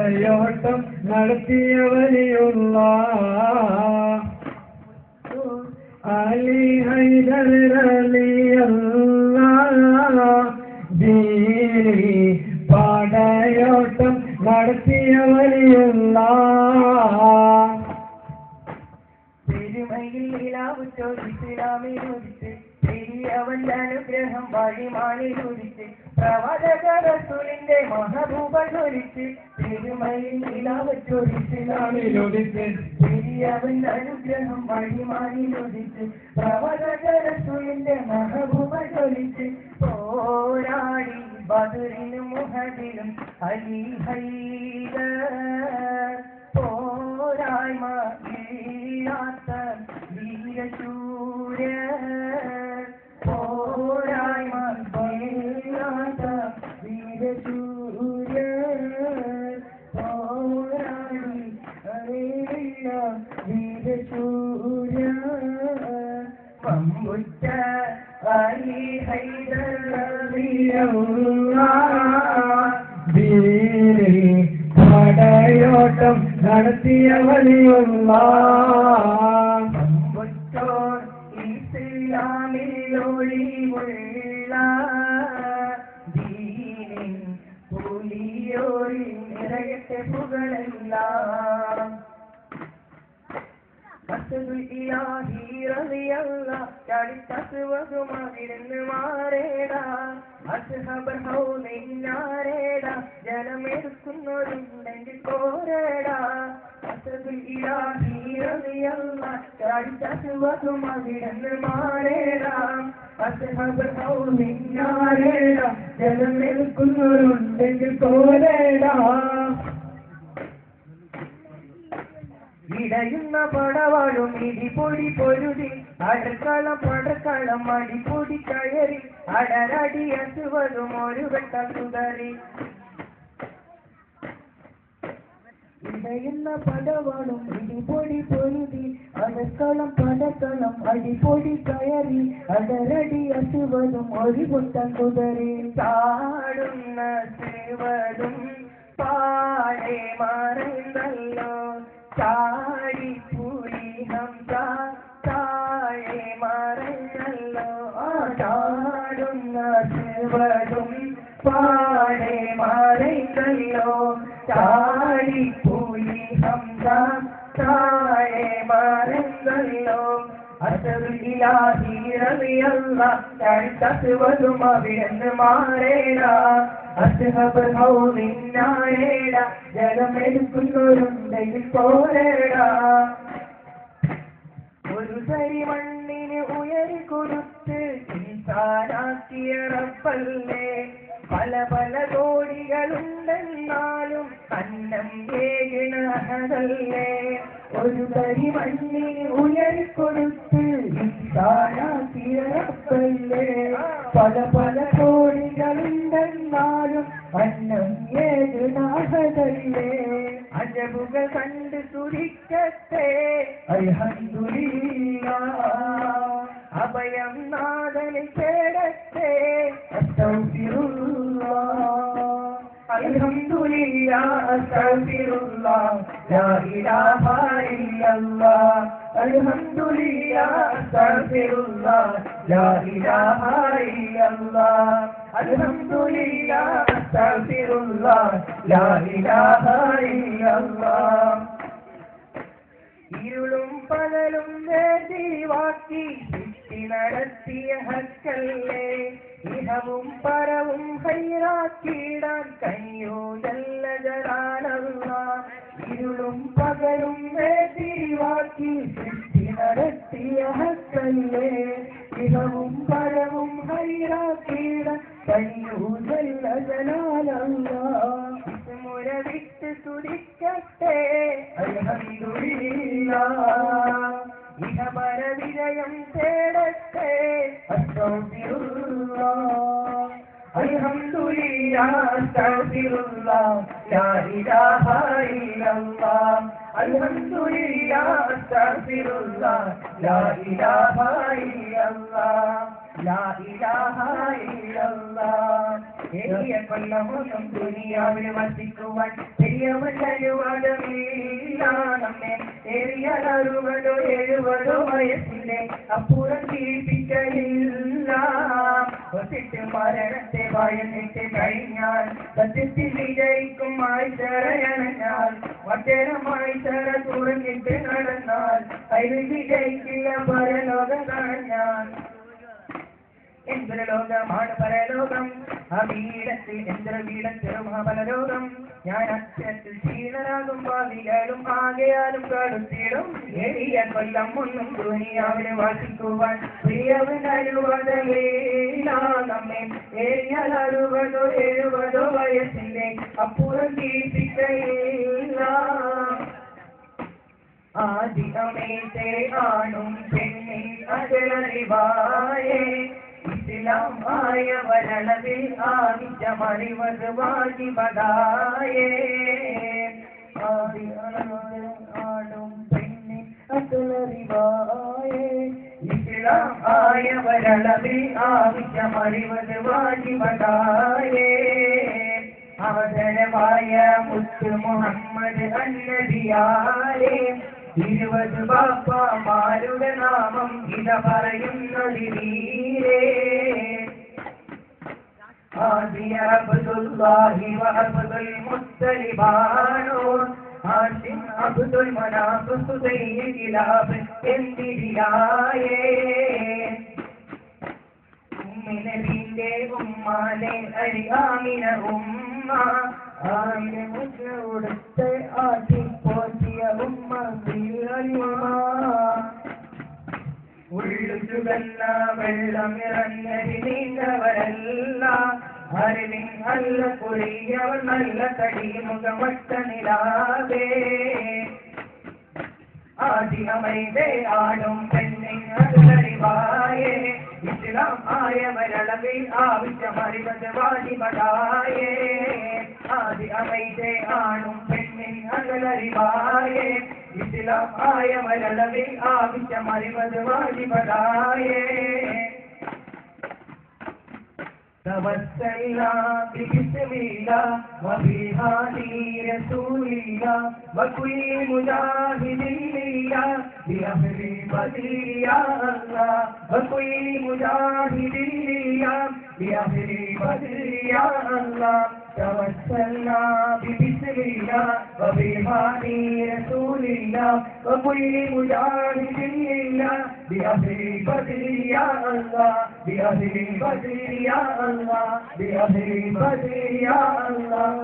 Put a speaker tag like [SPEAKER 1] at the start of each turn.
[SPEAKER 1] പടയോട്ടം നടത്തിയ വലിയുള്ള അലി ഹൈദർ റളിയല്ലാഹു ദീനി പടയോട്ടം നടത്തിയ വലിയുള്ള
[SPEAKER 2] പെരുമയിൽ നിലാവ് ചോദിച്ചിലാമിരുദിച്ച് പെരിയവന്റെ അനുഗ്രഹം വഴിമാനിരുദിച്ച് പ്രവാചക റസൂലിന്റെ മഹബൂബ ജ്വലിച്ച് പെരുമയിൽ നിലാവ് ചോദിച്ചിലാമിരുദിച്ച് പെരിയവന്റെ അനുഗ്രഹം വഴിമാനിരുദിച്ച് പ്രവാചക റസൂലിന്റെ മഹബൂബ ജ്വലിച്ച് പോരാടി ബദറിനും മുഹദിലും അലി ഹൈദർ പോരായ്മ ഇല്ലാത്ത വീരശൂര പോരായ്മ ഇല്ലാത്ത വീരശൂര പോരാടി അറിയില്ല വീരശൂര പമ്പുറ്റ അലി ഹൈദർ
[SPEAKER 1] ദീനി പടയോട്ടം നടത്തിയ വലിയുള്ള
[SPEAKER 2] ഇസ്ലാമിലൊളിവുള്ള ദീനിൻ പുലിയോരിൽ നിറയത്തെ പുകളെല്ലാം ജലമെടുക്കുന്നവരുണ്ടെങ്കിൽ പോരേടാ
[SPEAKER 1] ജലമെടുക്കുന്നവരുണ്ടെങ്കിൽ പോരേടാ
[SPEAKER 2] ഇടയുന്ന പടവാളും ഇടിപൊടി പൊരുതി അടക്കളം പടക്കളം അടിപൊടി കയറി അടരടി അസുവതും ഒരു വെട്ട സുതറി ഇടയുന്ന പടവാളും ഇടിപൊടി പൊരുതി അടക്കളം പടക്കളം അടിപൊടി കയറി അടരടി അസുവതും ഒരു വെട്ട സുതറി ചാടുന്ന ശിവതും പാടെ മറന്നല്ലോ ചാടി പുലി ഹംസ താഴെ മറന്നല്ലോ ചാടുന്ന ശിവതും പാടെ മറന്നല്ലോ ചാടി പുലി ഹംസ താഴെ മറന്നല്ലോ അസറുലിലാഹി റളിയല്ലാഹു തഅസ്വതും അവിടുന്ന് മാറേടാ അസ്ഹബ് ഹൗലിനായേടാ ജലമെടുക്കുന്നവരുണ്ടെങ്കിൽ പോരേടാ ഒരു തരി മണ്ണിന് ഉയരി കൊടുത്ത് ഇൻസാനാക്കിയ റബ്ബല്ലേ പല പല കോടികളുണ്ടെന്നാലും അന്നം ഏകിണഹതല്ലേ ഒരു തരി മണ്ണിന് ഉയരി കൊടുത്ത് ഇൻസാനാക്കിയ റബ്ബല്ലേ പല പല കോടികളുണ്ടെന്നാലും അന്നം ഏകിണഹതല്ലേ അജബുകൾ കണ്ട് തുടിക്കട്ടെ അൽഹംദുലില്ലാഹ് അഭയം നാദനിൽ തേടട്ടെ അസ്തഗ്ഫിറുല്ലാഹ് അൽഹംദുലില്ലാഹ് അസ്തഗ്ഫിറുല്ലാഹ് ലാ ഇലാഹ ഇല്ലല്ലാഹ് അൽഹംദുലില്ലാഹ് അസ്തഗ്ഫിറുല്ലാഹ് ലാ ഇലാഹ ഇല്ലല്ലാഹ് അൽഹംദുലില്ലാഹ് അസ്തഗ്ഫിറുല്ലാഹ് ലാ ഇലാഹ ഇല്ലല്ലാഹ് ഇരുളും പകലും വേദിവാക്കി സൃഷ്ടി നടത്തിയ ഹക്കല്ലേ ഇഹവും പരവും ഹൈറാക്കിയിടാൻ കഴിയോ ജല്ല ജലാലല്ലാഹ് ഇരുളും പകലും വേദിവാക്കി സൃഷ്ടി നടത്തിയ ഹക്കല്ലേ ഇഹവും പരവും ഹൈറാക്കിയിടാൻ കഴിയോ ജല്ല ജലാലല്ലാഹ് മുരവിട്ട് തുടിക്കട്ടെ അൽഹംദുലില്ലാഹ് ഇഹപര വിജയം തേടട്ടെ അസ്തഗ്ഫിറുല്ലാഹ് അൽഹംദുലില്ലാഹ് അസ്തഗ്ഫിറുല്ലാഹ് ലാ ഇലാഹ ഇല്ലല്ലാഹ് അൽഹംദുലില്ലാഹ് അസ്തഗ്ഫിറുല്ലാഹ് ലാ ഇലാഹ ഇല്ലല്ലാഹ് ലാ ഇലാഹ ഇല്ലല്ലാഹ്. ഏറിയ കൊല്ലമൊന്നും ദുനിയാവിൽ വസിക്കുവാൻ പെരിയവല്ലൊരുവാദമില്ല. നമ്മെ ഏറിയ 60-70 വയസ്സിന്റെ അപ്പുറം ജീവിപ്പിക്കലില്ല. ഒത്തിട്ട് മരണത്തെ ഭയന്നിട്ട് കഴിഞ്ഞാൽ സത്യത്തിൽ വിജയിക്കും ആയിച്ചറയണഞ്ഞാൽ വട്ടേരമായി ചറ തുറന്നിട്ട് നടന്നാൽ അതിൽ വിജയിക്കില്ല പരലോകം കാണഞ്ഞാൽ. എന്തൊരു ലോകമാണ് പരലോകം, ആ വീടത്തിൽ എന്തൊരു വീടത്തിൽ മഹാപരലോകം. ഞാൻ അച്ഛത്തിൽ ക്ഷീണനാകും ഭാവികളും ആകെയാലും കടുത്തിടും. എളിയ കൊല്ലം ഒന്നും ദുനിയാവിനെ വാസിക്കുവാൻ പ്രിയവനരുവതയില്ല. നമ്മെ ഏറിയ 60-70 വയസ്സിന്റെ അപ്പുറം ജീവിപ്പിക്കയില്ല. ആദികമേത്തെ ആണും പെണ്ണിൻ അകലറിവായേ ഇസ്ലാം ആയ വരണവിൽ ആവിച്ചമറിവത് വാജിബതായേ. ആടും പെണ്ണിൻ അകലറിവായേ ഇസ്ലാം ആയ വരണവിൽ ആവിച്ചമറിവത് വാജിബതായേ. ആദരവായ മുത്ത് മുഹമ്മദ് അന്നബിയാരേ 20 ബാപ്പമാരുടെ നാമം ഇത പറയുന്നതിനീരേ. ആദിയ അബ്ദുല്ലാഹി വഅബ്ദുൽ മുത്തലിബാനോ ആസിം അബ്ദുൽ മനാഫ് സുദൈൻ കിലാബ് എന്തിരിയായേ. ഉമ്മിനബിന്റെ ഉമ്മാനെ അരിയാമിന ഉമ്മ ആമിനെ മുദ്ര കൊടുത്ത് ആട്ടിപ്പോറ്റിയ ഉമ്മ ഉള്ളുചുകന്ന വെള്ളമിറങ്ങി നീണ്ടവരല്ല അറിവിൻ അല്ല കുറിയവർ നല്ല തടി മുഖമട്ട നിലാവേ. ആദിയമൈതേ ആടും പെണ്ണിൻ അകലറിവായേ ഇസ്ലാം ആയവരളവിൽ ആവശ്യമറിവത് വാജിബതായേ. ആദിയമൈതേ ആടും പെണ്ണിൻ അകലറിവായേ ഇസ്ലാം ആയവരളവിൽ ആവശ്യമറിവത് വാജിബതായേ. توسلنا ببسم الله وبهادي رسول الله وكل مجاهد لله بأهل بدر يا الله وكل مجاهد لله بأهل بدر يا الله. توسلنا ببسم الله وبهادي رسول الله وكل مجاهد لله بأهل بدر يا الله بأهل بدر يا الله بأهل بدر يا الله.